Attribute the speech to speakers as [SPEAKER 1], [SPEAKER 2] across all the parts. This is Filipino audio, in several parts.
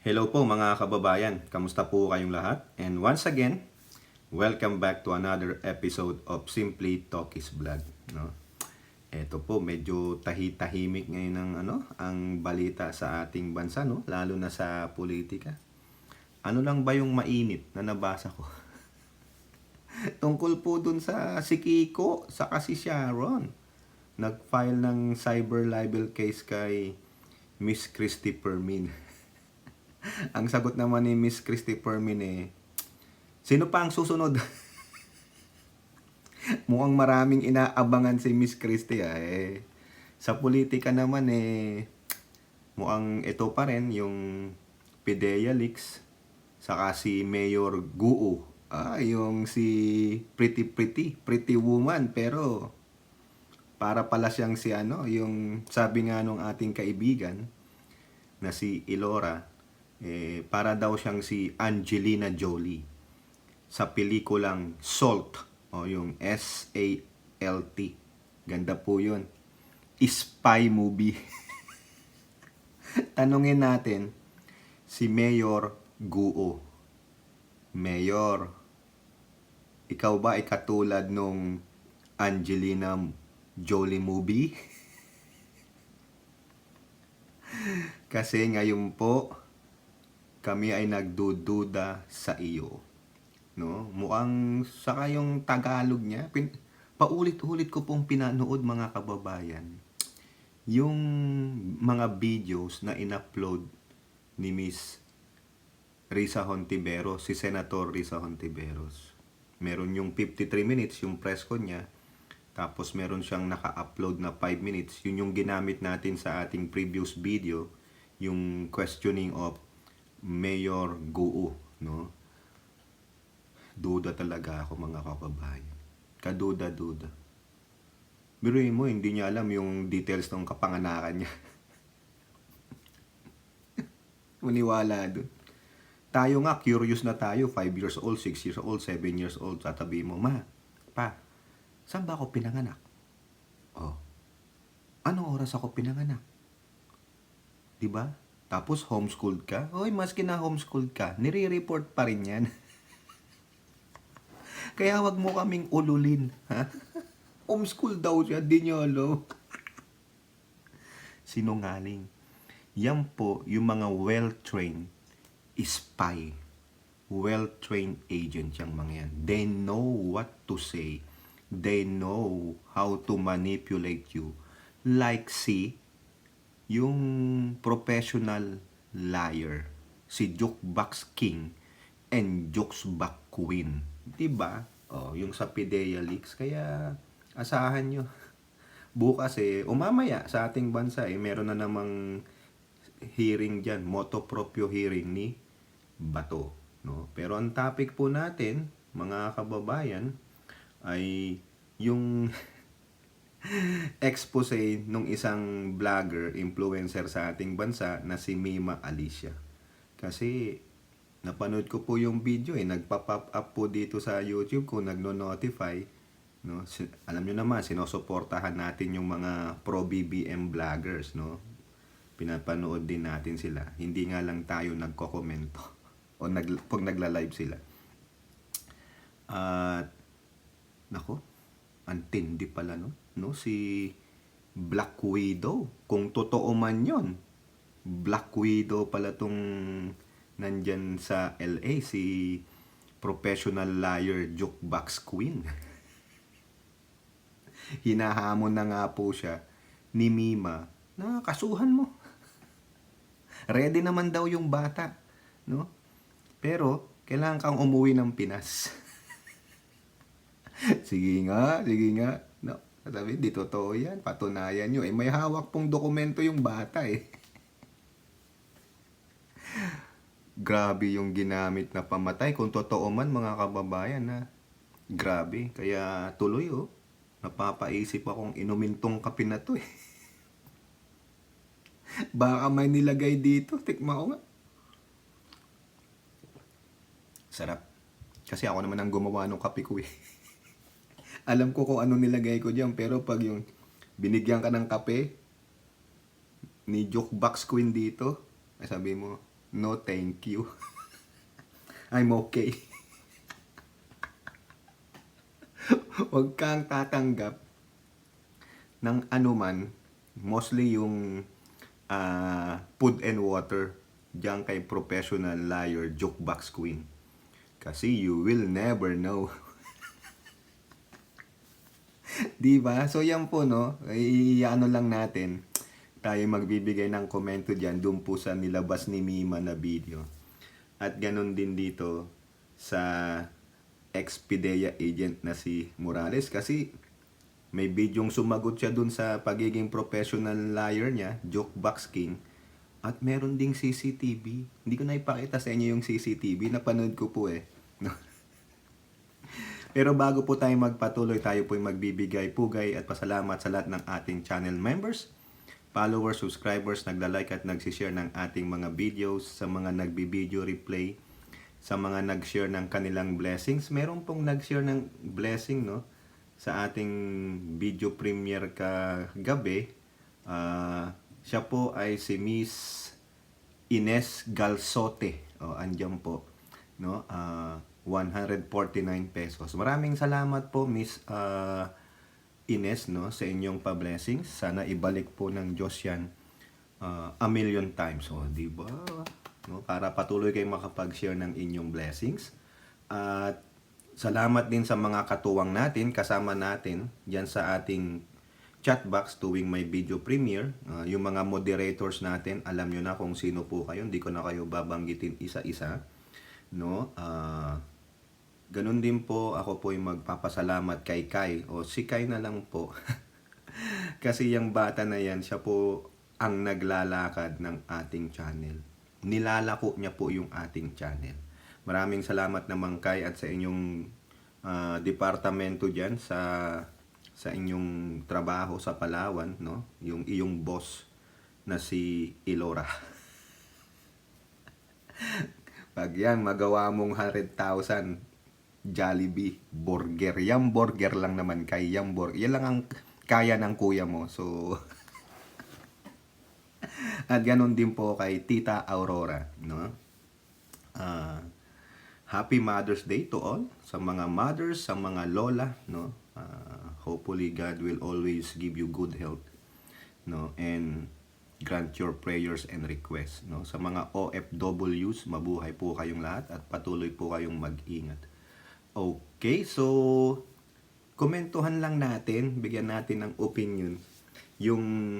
[SPEAKER 1] Hello po mga kababayan, kamusta po kayong lahat? And once again, welcome back to another episode of Simply Talkies Vlog. No? Ito po, medyo tahimik ngayon ang balita sa ating bansa, no? Lalo na sa politika. Ano lang ba yung mainit na nabasa ko? Tungkol po dun sa si Kiko, saka si Sharon. Nag-file ng cyber libel case kay Miss Christy Permin. Ang sagot naman ni Miss Christy Permin sino pa ang susunod? Mukhang maraming inaabangan si Miss Christy sa politika naman mukhang ito pa rin yung PDEA leaks, saka si Mayor Guo. Yung si pretty woman, pero para pala siyang si yung sabi nga nung ating kaibigan na si Ilora, para daw siyang si Angelina Jolie sa pelikulang Salt, yung SALT. Ganda po yun. Spy movie. Tanungin natin si Mayor Guo. Mayor, ikaw ba ay katulad nung Angelina Jolie movie? Kasi ngayon po, kami ay nagdududa sa iyo. No? Mukhang saka yung Tagalog niya, paulit-ulit ko pong pinanood mga kababayan. Yung mga videos na in-upload ni Miss Risa Hontiveros, si Senator Risa Hontiveros. Meron yung 53 minutes, yung press con niya. Tapos meron siyang naka-upload na 5 minutes. Yun yung ginamit natin sa ating previous video, yung questioning of Mayor Guo, no? Duda talaga ako mga kababayan. Kaduda-duda. Biruin mo, hindi niya alam yung details ng kapanganakan niya. Maniwala dun. Tayo nga, curious na tayo, 5 years old, 6 years old, 7 years old, tatabi mo, ma, pa, saan ba ako pinanganak? Anong oras ako pinanganak? Diba? Tapos homeschooled ka? Oy, maski na homeschooled ka, nire-report pa rin yan. Kaya wag mo kaming ululin. Ha? Homeschool daw siya, di nyo alam. Sinungaling. Yan po yung mga well-trained spy. Well-trained agent yung mga yan. They know what to say. They know how to manipulate you. Like yung professional liar, si Jukebox King and Jukebox Queen. Diba? Yung sa PDEA leaks. Kaya asahan nyo. Bukas umamaya sa ating bansa meron na namang hearing dyan, motu proprio hearing ni Bato. No? Pero ang topic po natin, mga kababayan, ay yung expose nung isang vlogger, influencer sa ating bansa na si Mima Alicia. Kasi napanood ko po yung video nagpa-pop up po dito sa YouTube ko, nagno-notify. No? Alam nyo naman, sinusuportahan natin yung mga pro-BBM vloggers. No? Pinapanood din natin sila. Hindi nga lang tayo nagko-komento o pag nagla-live sila. At nako, antindi pala no, si Black Widow. Kung totoo man yon, Black Widow pala tong nandyan sa LA, si professional liar Jukebox Queen. Hinahamon na nga po siya ni Mima na kasuhan mo. Ready naman daw yung bata, no? Pero kailangan kang umuwi ng Pinas. Sige nga. No, sabi, di totoo yan. Patunayan nyo. May hawak pong dokumento yung bata Grabe yung ginamit na pamatay. Kung totoo man mga kababayan grabe. Kaya tuloy napapaisip akong inumin tong kape na to Baka may nilagay dito. Tikman ko nga. Sarap. Kasi ako naman ang gumawa ng kape ko Alam ko kung ano nilagay ko diyan, pero pag yung binigyan ka ng kape ni Jukebox Queen dito, ay sabi mo, No, thank you. I'm okay. Huwag kang tatanggap ng anuman, mostly yung food and water, diyan kay professional liar, jukebox queen. Kasi you will never know. Di ba? So yan po, no? Ano lang natin. Tayo magbibigay ng komento dyan dun po sa nilabas ni Mima na video. At ganun din dito sa ex-PIDEA agent na si Morales. Kasi may bidyong sumagot siya dun sa pagiging professional liar niya, jokebox king. At meron ding CCTV. Hindi ko na ipakita sa inyo yung CCTV. Napanood ko po eh. Pero bago po tayo magpatuloy, tayo po ay magbibigay pugay at pasalamat sa lahat ng ating channel members, followers, subscribers, nagla-like at nagsishare ng ating mga videos, sa mga nagbi-video replay, sa mga nag-share ng kanilang blessings. Meron pong nag-share ng blessing, no, sa ating video premiere kagabi. Siya po ay si Miss Ines Galsote. Andyan po, no? 149 pesos. Maraming salamat po, Miss Ines, no, sa inyong pa-blessings. Sana ibalik po ng Diyos yan a million times. Di ba? No, para patuloy kayong makapag-share ng inyong blessings. At salamat din sa mga katuwang natin, kasama natin dyan sa ating chat box tuwing may video premiere. Yung mga moderators natin, alam nyo na kung sino po kayo. Hindi ko na kayo babanggitin isa-isa. No? Ganun din po, ako po yung magpapasalamat kay Kai. Si Kai na lang po. Kasi yung bata na yan, siya po ang naglalakad ng ating channel. Nilalako niya po yung ating channel. Maraming salamat naman Kai at sa inyong departamento dyan sa inyong trabaho sa Palawan, no? Yung iyong boss na si Ilora. Pag yan, magawa mong 100,000 Jollibee burger. Yung burger lang naman kay yung burger. Yan lang ang kaya ng kuya mo. So at ganun din po kay Tita Aurora, no? Happy Mother's Day to all, sa mga mothers, sa mga lola, no? Hopefully God will always give you good health, no? And grant your prayers and requests, no? Sa mga OFWs, mabuhay po kayong lahat at patuloy po kayong mag-ingat. Okay, so komentuhan lang natin, bigyan natin ng opinion yung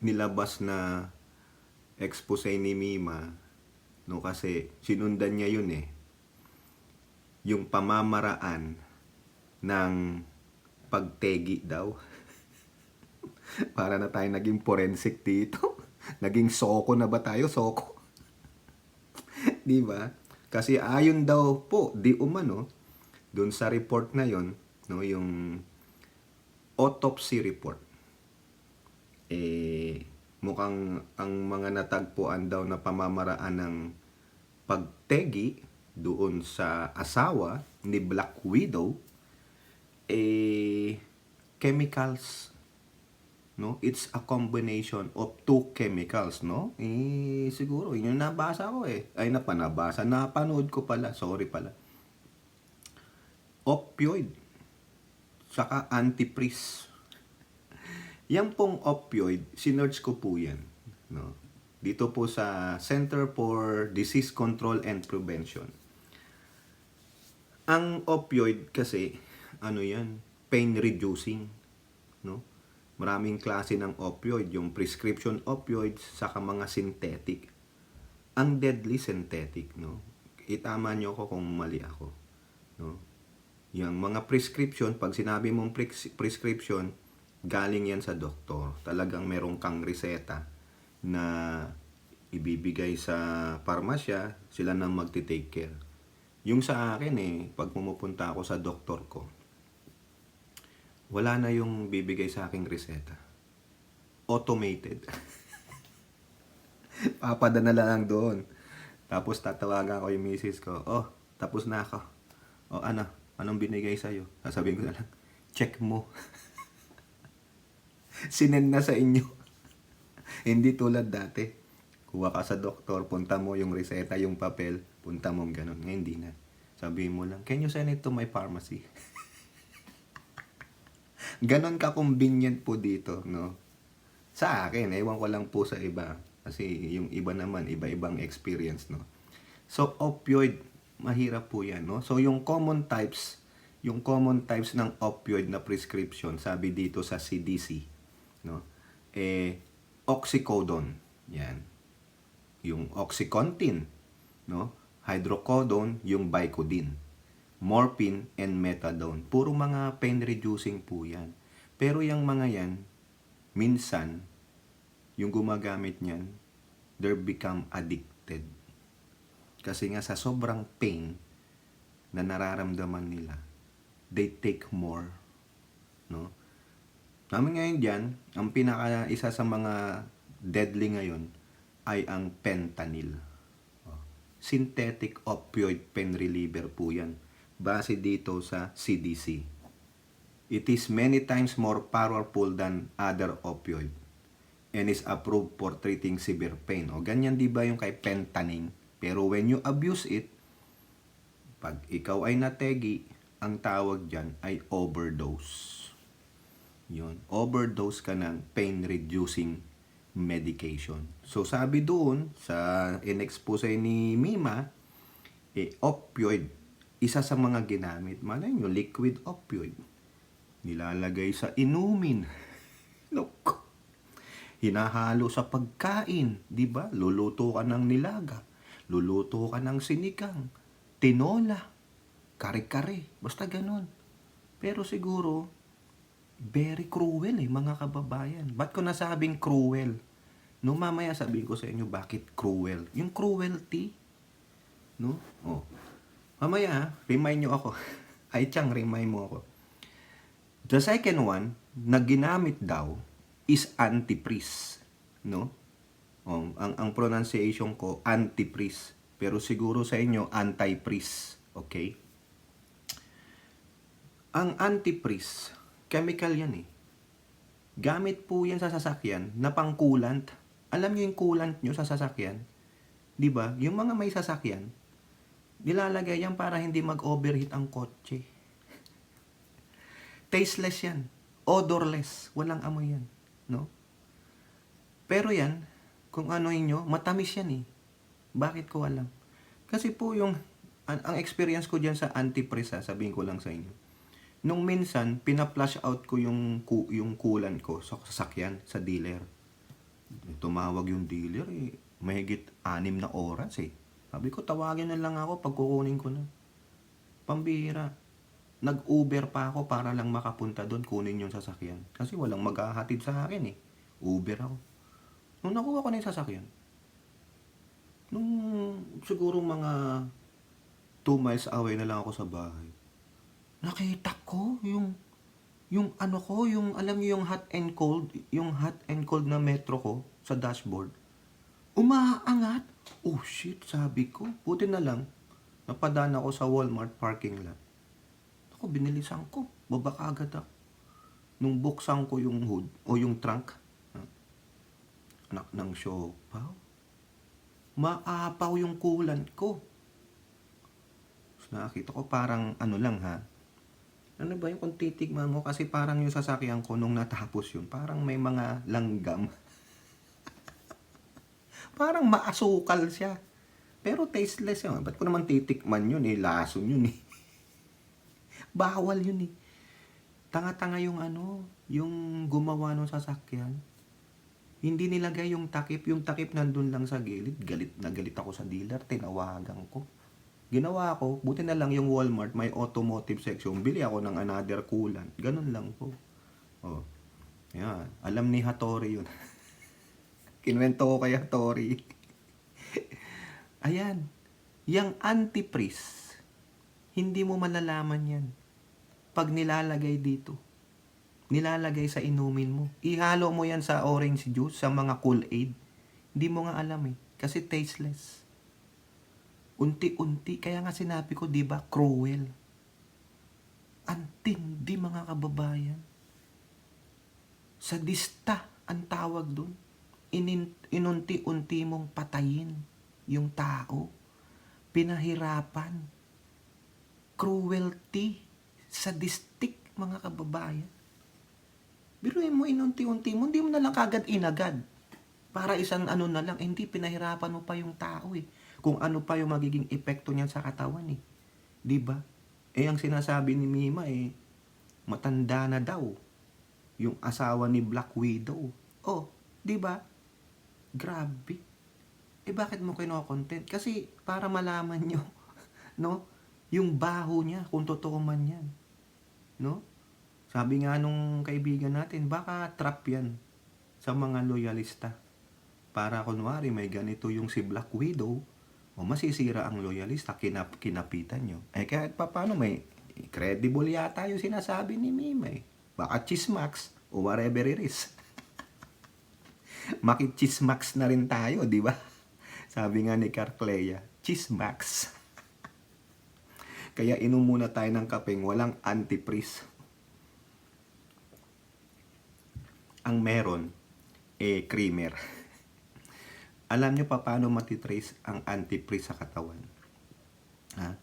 [SPEAKER 1] nilabas na expose ni Mima, no, kasi sinundan niya yun eh, yung pamamaraan ng pagtegi daw. Para na tayo naging forensic dito. Naging soko na ba tayo? Soko. Di ba? Kasi ayon daw po, di umano, dun sa report na yon, no, yung autopsy report, mukhang ang mga natagpuan daw na pamamaraan ng pagtegi doon sa asawa ni Black Widow, chemicals, no? It's a combination of two chemicals, no? Siguro yun yung nabasa ko eh. Ay, napanood ko pala. Sorry pala. Opioid saka antifreeze. Yan pong opioid, sinearch ko po yan, no? Dito po sa Center for Disease Control and Prevention. Ang opioid kasi, ano yan? Pain reducing, no? Maraming klase ng opioid, yung prescription opioids saka mga synthetic. Ang deadly synthetic, no? Itama nyo ko kung mali ako, no? Yung mga prescription, pag sinabi mong prescription, galing yan sa doktor. Talagang meron kang reseta na ibibigay sa parmasya, sila nang magti-take care. Yung sa akin pag pumupunta ako sa doktor ko, wala na yung bibigay sa aking reseta. Automated. Papadala na lang doon. Tapos tatawagan ko yung misis ko, tapos na ako. Anong binigay sa'yo? Sasabihin ko na lang, check mo. Sinend na sa inyo. Hindi tulad dati. Kuha ka sa doktor, punta mo yung reseta, yung papel, punta mo ganun. Ngayon hindi na. Sabihin mo lang, can you send it to my pharmacy? Ganon ka-convenient po dito, no? Sa akin, ewan ko lang po sa iba. Kasi yung iba naman, iba-ibang experience, no? So, opioid, mahirap po yan, no? So, yung common types ng opioid na prescription, sabi dito sa CDC, no? Oxycodone, yan. Yung Oxycontin, no? Hydrocodone, yung Vicodin. Morphine and methadone. Puro mga pain reducing po yan. Pero yung mga yan, minsan, yung gumagamit niyan, they become addicted. Kasi nga sa sobrang pain na nararamdaman nila, they take more. No? Namin ngayon dyan, ang isa sa mga deadly ngayon ay ang fentanyl. Synthetic opioid pain reliever po yan. Base dito sa CDC. It is many times more powerful than other opioid and is approved for treating severe pain. O ganyan di ba yung kay fentanyl? Pero when you abuse it, pag ikaw ay nategi, ang tawag dyan ay overdose. Yun, overdose ka ng pain-reducing medication. So sabi doon, sa in-expose ni Mima, opioid, isa sa mga ginamit. Malay nyo, liquid opioid. Nilalagay sa inumin. Look. Hinahalo sa pagkain, di ba? Luluto ka ng nilaga, luluto ka ng sinigang, tinola, kare-kare, basta ganun. Pero siguro, very cruel mga kababayan. Ba't ko nasabing cruel? No, mamaya sabihin ko sa inyo bakit cruel. Yung cruelty, no? Oh. Mamaya, remind nyo ako. Ay, Chang, remind mo ako. The second one, na ginamit daw, is antifreeze, no? Ang pronunciation ko, antifreeze. Pero siguro sa inyo, antifreeze. Okay? Ang antifreeze, chemical yan Gamit po yan sa sasakyan na pang coolant. Alam nyo yung coolant nyo sa sasakyan? Di ba? Yung mga may sasakyan, nilalagay yan para hindi mag-overheat ang kotse. Tasteless yan. Odorless. Walang amoy yan. No? Pero yan, kung ano inyo, matamis yan Bakit ko alam? Kasi po ang experience ko dyan sa antifreeze, sabihin ko lang sa inyo. Nung minsan, pina-flush out ko yung coolant ko sa sasakyan, sa dealer. Tumawag yung dealer mahigit 6 na oras Sabi ko, tawagin na lang ako pag kukunin ko na. Pambihira. Nag-Uber pa ako para lang makapunta doon, kunin yung sasakyan. Kasi walang maghahatid sa akin Uber ako. Nung nakuha ko na yung sasakyan, nung siguro mga 2 miles away na lang ako sa bahay, nakita ko yung alam niyo yung hot and cold na metro ko sa dashboard. Umaangat. Oh shit, sabi ko. Buti na lang, napadaan ako sa Walmart parking lot. Ako, binilisan ko. Baba agad ako. Nung buksan ko yung hood o yung trunk, anak ng siopaw, maapaw yung coolant ko. So, nakakita ko parang lang Ano ba yung kung titigman mo? Kasi parang yung sasakyan ko nung natapos yun, parang may mga langgam. Parang maasukal siya. Pero tasteless yun. Ba't ko naman titikman yun lason yun Bawal yun Tanga-tanga yung yung gumawa ng sasakyan. Hindi nilagay yung takip. Yung takip nandun lang sa gilid. Galit na galit ako sa dealer. Tinawagan ko. Ginawa ko, buti na lang yung Walmart, may automotive section. Bili ako ng another coolant. Ganun lang po. Yan. Alam ni Hattori yun. Kinwento ko kay Hattori. Ayan. Yang antifreeze, hindi mo malalaman yan. Pag nilalagay dito. Nilalagay sa inumin mo. Ihalo mo yan sa orange juice, sa mga Kool-Aid. Hindi mo nga alam Kasi tasteless. Unti-unti. Kaya nga sinabi ko, di ba, cruel. Antindi mga kababayan. Sadista ang tawag dun. inunti-unti mong patayin yung tao. Pinahirapan. Cruelty. Sadistic, mga kababayan. Biruin mo, inunti-unti mo, hindi mo na lang kagad inagad. Para isang ano na lang, hindi, pinahirapan mo pa yung tao eh. Kung ano pa yung magiging epekto niyan sa katawan eh. Diba? Ang sinasabi ni Mima matanda na daw yung asawa ni Black Widow. Oh, diba? Grabe. Bakit mo kino-content? Kasi para malaman nyo, no? Yung baho niya, kung totoo man yan. No? Sabi nga nung kaibigan natin, baka trap yan sa mga loyalista. Para kunwari may ganito yung si Black Widow, masisira ang loyalista, kinapitan nyo. Kahit pa paano may credible yata yung sinasabi ni Mima Baka chismax o whatever it is. Makichismax na rin tayo, di ba? Sabi nga ni Carcleia, chismax. Kaya inom muna tayo ng kapeng walang antifreeze. Ang meron, creamer. Alam nyo pa paano matitrace ang antifreeze sa katawan? Ha?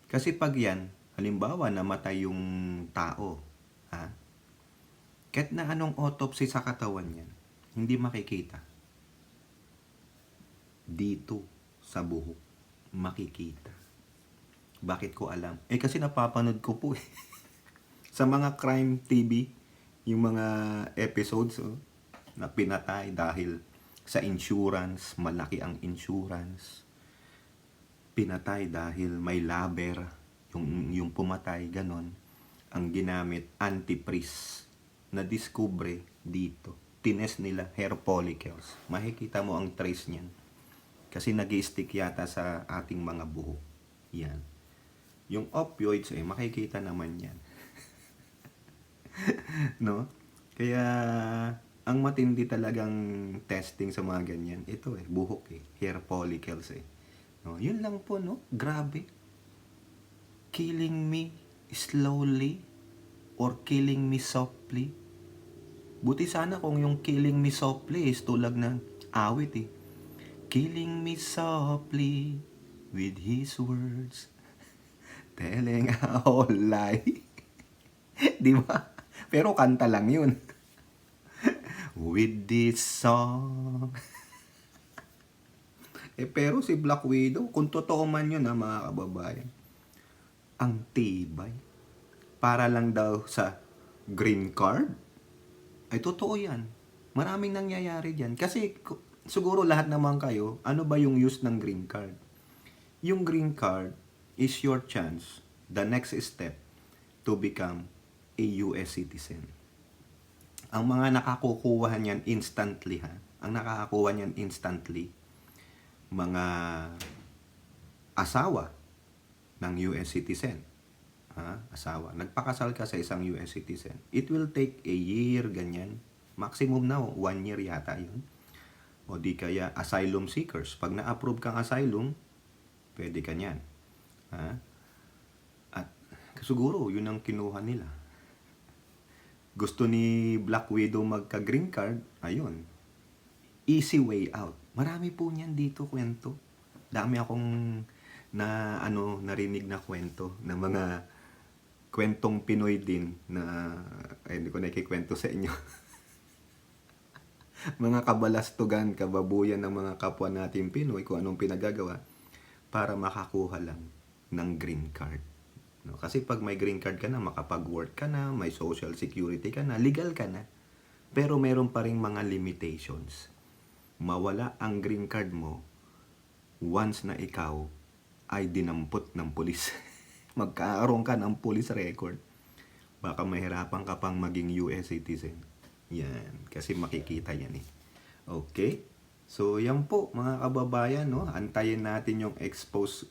[SPEAKER 1] Kasi pag yan, halimbawa namatay yung tao, ha? Kahit na anong autopsy sa katawan yan, hindi makikita. Dito, sa buhok, makikita. Bakit ko alam? Kasi napapanood ko po sa mga crime TV, yung mga episodes na pinatay dahil sa insurance, malaki ang insurance. Pinatay dahil may laber, yung pumatay, ganon. Ang ginamit, antifreeze, na diskubre dito. Tines nila hair follicles. Makikita mo ang trace niyan. Kasi nag-i-stick yata sa ating mga buhok. Yan. Yung opioids, makikita naman yan. No? Kaya, ang matindi talagang testing sa mga ganyan, ito buhok hair follicles No? Yun lang po, no? Grabe. Killing me slowly or killing me softly. Buti sana kung yung killing me softly is tulad ng awit Killing me softly with his words, telling a whole lie. Di ba? Pero kanta lang yun. With this song. Pero si Black Widow, kung totoo man yun mga kababayan, ang tibay. Para lang daw sa green card. Totoo yan. Maraming nangyayari dyan. Kasi siguro lahat naman kayo, ano ba yung use ng green card? Yung green card is your chance, the next step, to become a US citizen. Ang mga nakakukuha niyan instantly ang nakakakuha niyan instantly, mga asawa ng US citizen. Asawa. Nagpakasal ka sa isang US citizen. It will take a year, ganyan. Maximum na 1 year yata yun. O di kaya asylum seekers. Pag na-approve kang asylum, pwede ka niyan. At siguro, yun ang kinuha nila. Gusto ni Black Widow magka-green card, ayun. Easy way out. Marami po niyan dito kwento. Dami akong narinig na kwento ng mga kwentong Pinoy din na hindi ko nakikwento sa inyo. Mga kabalastugan, kababuyan ng mga kapwa natin Pinoy kung anong pinagagawa para makakuha lang ng green card. No? Kasi pag may green card ka na, makapag-work ka na, may social security ka na, legal ka na. Pero meron pa ring mga limitations. Mawala ang green card mo once na ikaw ay dinampot ng pulis. Magkakaroon ka ng police record. Baka mahirapan ka pang maging US citizen. Yan. Kasi makikita yan Okay? So, yan po mga kababayan. No? Antayin natin yung expose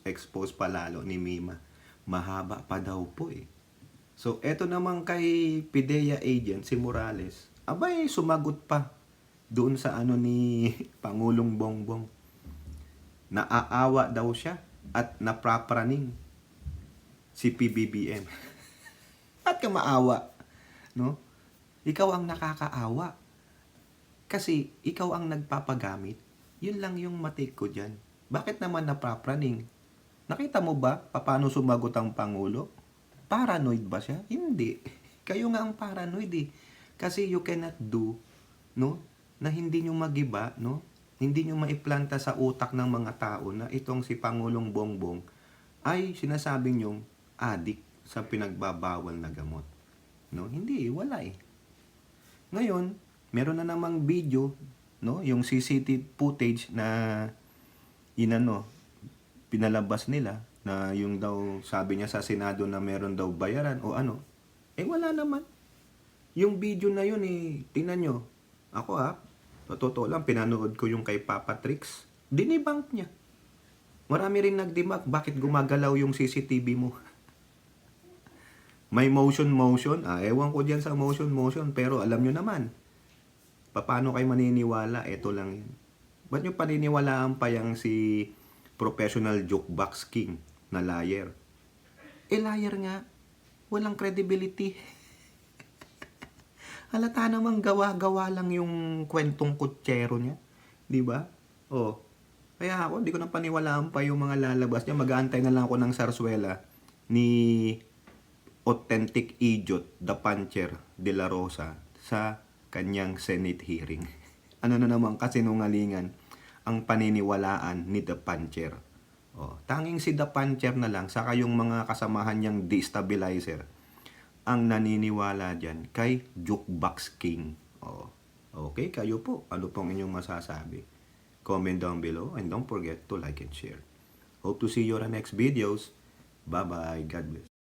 [SPEAKER 1] palalo ni Mima. Mahaba pa daw po So, eto naman kay PIDEA agent, si Morales. Abay, sumagot pa doon sa ni Pangulong Bongbong. Naaawa daw siya at naprapraning si PBBM. Ba't ka maawa? No? Ikaw ang nakakaawa. Kasi ikaw ang nagpapagamit. Yun lang yung matake ko dyan. Bakit naman napapraning? Nakita mo ba paano sumagot ang Pangulo? Paranoid ba siya? Hindi. Kayo nga ang paranoid eh. Kasi you cannot do, no? Na hindi nyo magiba, no? Hindi nyo maiplanta sa utak ng mga tao na itong si Pangulong Bongbong ay sinasabi nyong adik sa pinagbabawal na gamot. No? Hindi, wala eh. Ngayon, meron na namang video, no? Yung CCTV footage na inano, pinalabas nila na yung daw sabi niya sa Senado na meron daw bayaran o ano. Eh wala naman. Yung video na yun eh, tingnan nyo. Ako totoo lang, pinanood ko yung kay Papa Trix. Dinibunk niya. Marami rin nagdebunk, bakit gumagalaw yung CCTV mo? May motion. Ewan ko dyan sa motion. Pero alam nyo naman, paano kayo maniniwala? Ito lang yan. Ba't nyo paniniwalaan pa yung si professional jukebox king na liar? Eh liar nga. Walang credibility. Halata namang gawa-gawa lang yung kwentong kutsero niya. Di ba? Oh. Kaya ako, di ko na paniwalaan pa yung mga lalabas niya. Mag-aantay na lang ako ng sarswela ni authentic idiot, the puncher de la Rosa sa kanyang Senate hearing. Ano na naman kasinungalingan ang paniniwalaan ni the puncher. Tanging si the puncher na lang, saka yung mga kasamahan niyang destabilizer ang naniniwala dyan kay Jukebox King. Okay, kayo po. Ano pong inyong masasabi? Comment down below and don't forget to like and share. Hope to see you on the next videos. Bye-bye. God bless.